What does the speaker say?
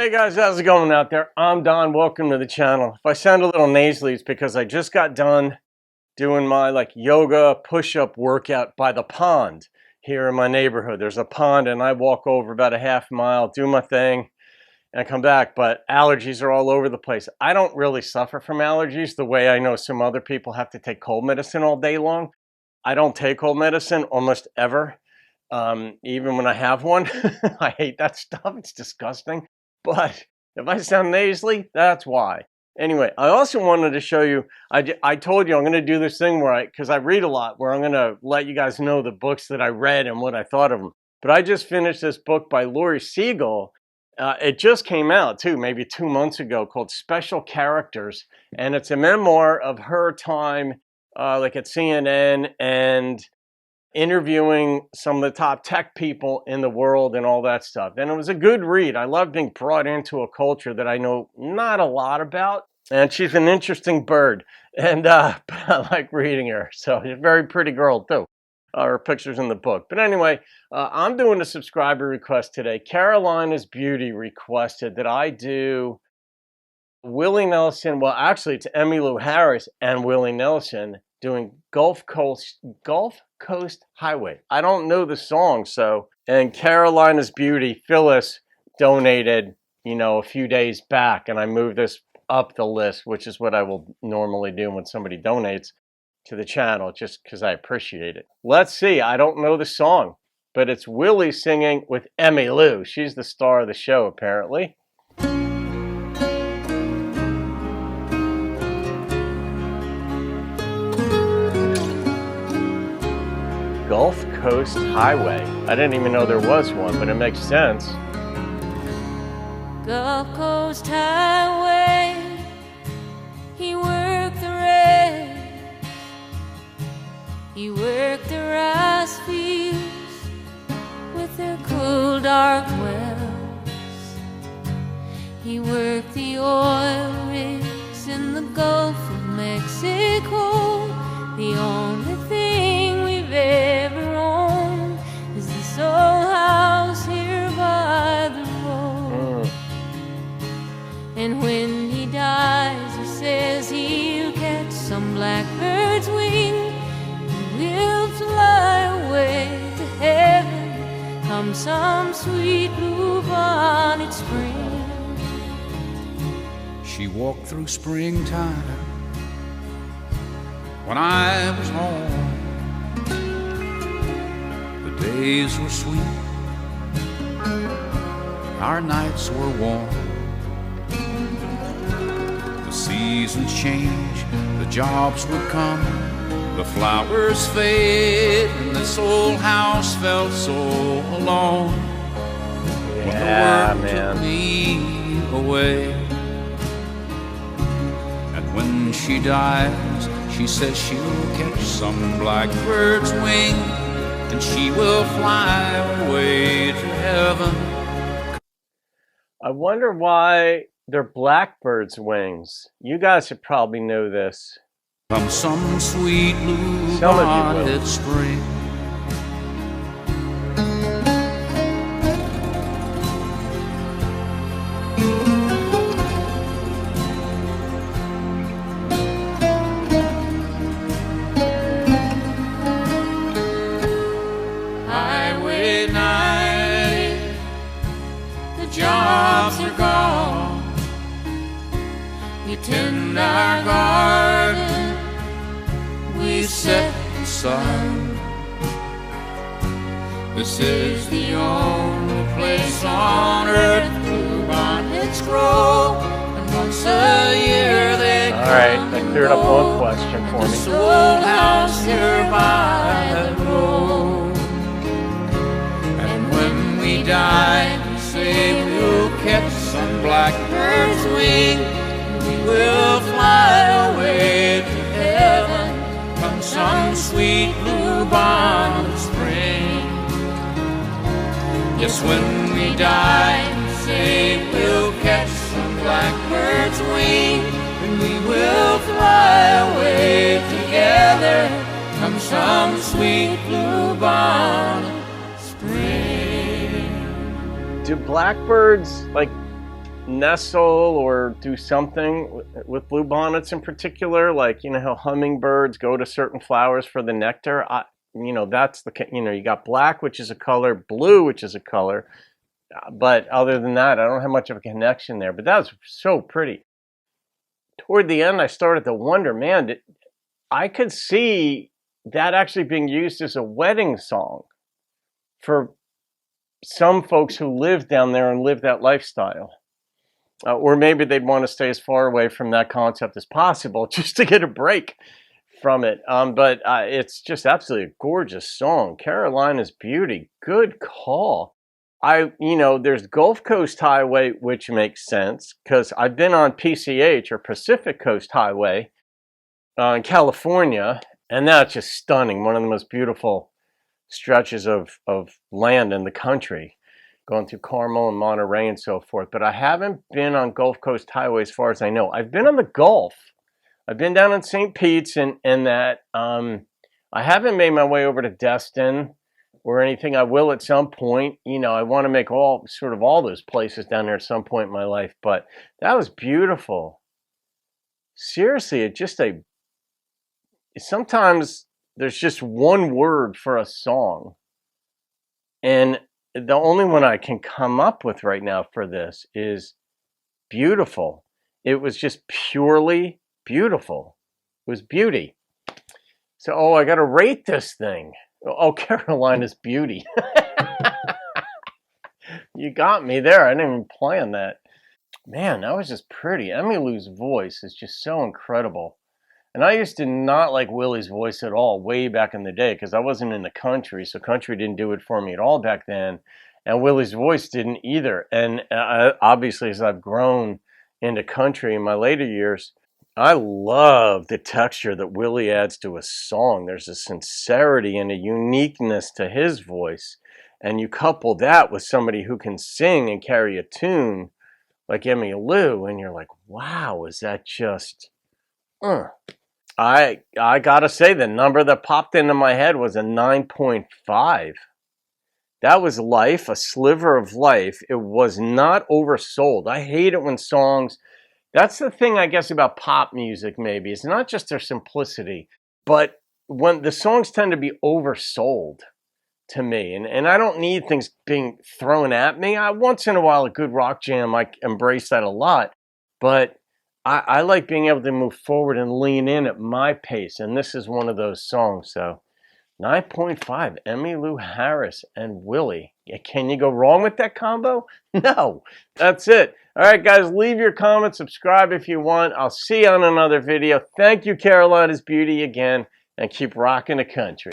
Hey guys, how's it going out there? I'm Don, welcome to the channel. If I sound a little nasally, it's because I just got done doing my yoga push-up workout by the pond here in my neighborhood. There's a pond and I walk over about a half mile, do my thing, and I come back, but allergies are all over the place. I don't really suffer from allergies the way I know some other people have to take cold medicine all day long. I don't take cold medicine almost ever, even when I have one. I hate that stuff, it's disgusting. But if I sound nasally, that's why. Anyway, I also wanted to show you, I told you I'm going to do this thing where because I read a lot, where I'm going to let you guys know the books that I read and what I thought of them. But I just finished this book by Laurie Siegel. It just came out too, maybe 2 months ago, called Special Characters. And it's a memoir of her time at CNN and interviewing some of the top tech people in the world and all that stuff. And it was a good read. I love being brought into a culture that I know not a lot about. And she's an interesting bird. And but I like reading her. So she's a very pretty girl too. Her pictures in the book. But anyway, I'm doing a subscriber request today. Carolina's Beauty requested that I do Willie Nelson. Well, actually, it's Emmylou Harris and Willie Nelson doing Gulf Coast Highway. I don't know the song, and Carolina's Beauty, Phyllis, donated, a few days back, and I moved this up the list, which is what I will normally do when somebody donates to the channel, just because I appreciate it. Let's see, I don't know the song, but it's Willie singing with Emmylou. She's the star of the show, apparently. Gulf Coast Highway. I didn't even know there was one, but it makes sense. Gulf Coast Highway, he worked the rails, he worked the rice fields with their cool dark wells, he worked the oil rigs in the Gulf of Mexico. The only thing we've ever owned is this old house here by the road. And when he dies, he says he'll catch some blackbird's wing and we'll fly away to heaven come some sweet blue-bonnet spring. She walked through springtime when I was home. The days were sweet, our nights were warm. The seasons change, the jobs would come, the flowers fade, and this old house felt so alone. Yeah, when the world took me away. And when she dies, she says she'll catch some blackbird's wing and she will fly away to heaven. I wonder why they're blackbird's wings. You guys should probably know this. Come some sweet blue-bonnet spring. Jobs are gone. We tend our garden, we set the sun. This is the only place on earth bluebonnets grow, and once a year they come. All right, that cleared up one question for me. This old house here by the road, and when we die, say we'll catch some blackbird's wing, we will fly away to heaven come some sweet blue-bonnet spring. Yes, when we die, say we'll catch some blackbird's wing, and we will fly away together come some sweet blue-bonnet spring. Do blackbirds nestle or do something with bluebonnets in particular, like, you know, how hummingbirds go to certain flowers for the nectar. That's you got black, which is a color, blue, which is a color. But other than that, I don't have much of a connection there. But that was so pretty. Toward the end, I started to wonder, man, I could see that actually being used as a wedding song for some folks who live down there and live that lifestyle. Or maybe they'd want to stay as far away from that concept as possible just to get a break from it. But it's just absolutely a gorgeous song. Carolina's Beauty, good call. There's Gulf Coast Highway, which makes sense because I've been on PCH, or Pacific Coast Highway, in California, and that's just stunning. One of the most beautiful stretches of land in the country, going through Carmel and Monterey and so forth. But I haven't been on Gulf Coast Highway as far as I know. I've been on the Gulf. I've been down in St. Pete's and that. I haven't made my way over to Destin or anything. I will at some point. I want to make all those places down there at some point in my life. But that was beautiful. Seriously, sometimes there's just one word for a song. And the only one I can come up with right now for this is beautiful. It was just purely beautiful. It was beauty. So, I got to rate this thing. Oh, Carolina's Beauty. You got me there. I didn't even plan that. Man, that was just pretty. Emmylou's voice is just so incredible. And I used to not like Willie's voice at all way back in the day because I wasn't in the country, so country didn't do it for me at all back then. And Willie's voice didn't either. And obviously, as I've grown into country in my later years, I love the texture that Willie adds to a song. There's a sincerity and a uniqueness to his voice. And you couple that with somebody who can sing and carry a tune like Emmylou, and you're like, wow, is that just... I gotta say, the number that popped into my head was a 9.5. That was life, a sliver of life. It was not oversold. I hate it when songs... That's the thing, I guess, about pop music, maybe. It's not just their simplicity, but when the songs tend to be oversold to me. And I don't need things being thrown at me. Once in a while, a good rock jam, I embrace that a lot. But I like being able to move forward and lean in at my pace. And this is one of those songs. So 9.5, Emmylou Harris and Willie. Can you go wrong with that combo? No, that's it. All right, guys, leave your comments, subscribe if you want. I'll see you on another video. Thank you, Carolina's Beauty, again, and keep rocking the country.